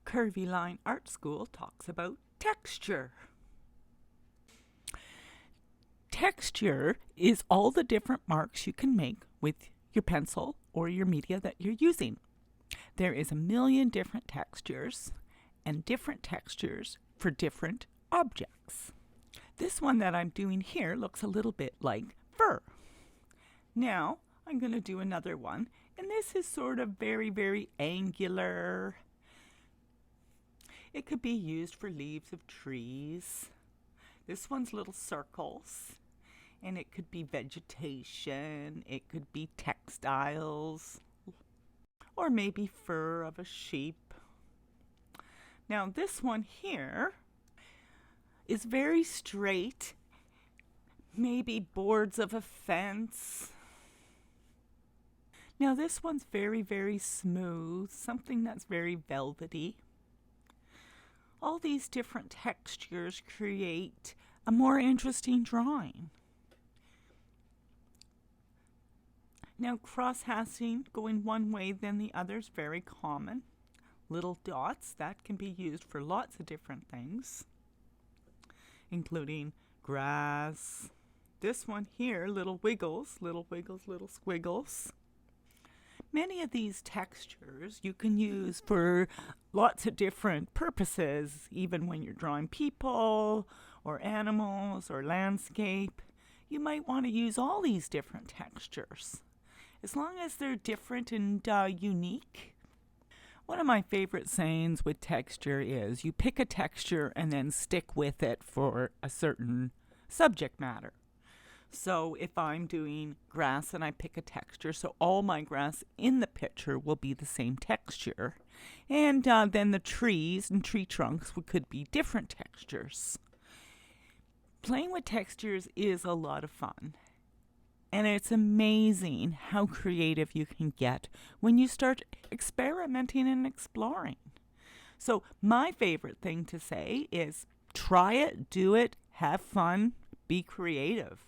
Curvy Line Art School talks about texture. Texture is all the different marks you can make with your pencil or your media that you're using. There is a million different textures and different textures for different objects. This one that I'm doing here looks a little bit like fur. Now I'm going to do another one, and this is sort of very angular. It could be used for leaves of trees. This one's little circles, and it could be vegetation, it could be textiles, or maybe fur of a sheep. Now this one here is very straight, maybe boards of a fence. Now this one's very smooth, something that's very velvety. All these different textures create a more interesting drawing. Now cross-hatching, going one way then the other, is very common. Little dots, that can be used for lots of different things, including grass. This one here, little wiggles, little squiggles. Many of these textures you can use for lots of different purposes, even when you're drawing people or animals or landscape. You might want to use all these different textures, as long as they're different and unique. One of my favorite sayings with texture is you pick a texture and then stick with it for a certain subject matter. So if I'm doing grass and I pick a texture, so all my grass in the picture will be the same texture. And then the trees and tree trunks could be different textures. Playing with textures is a lot of fun. And it's amazing how creative you can get when you start experimenting and exploring. So my favorite thing to say is try it, do it, have fun, be creative.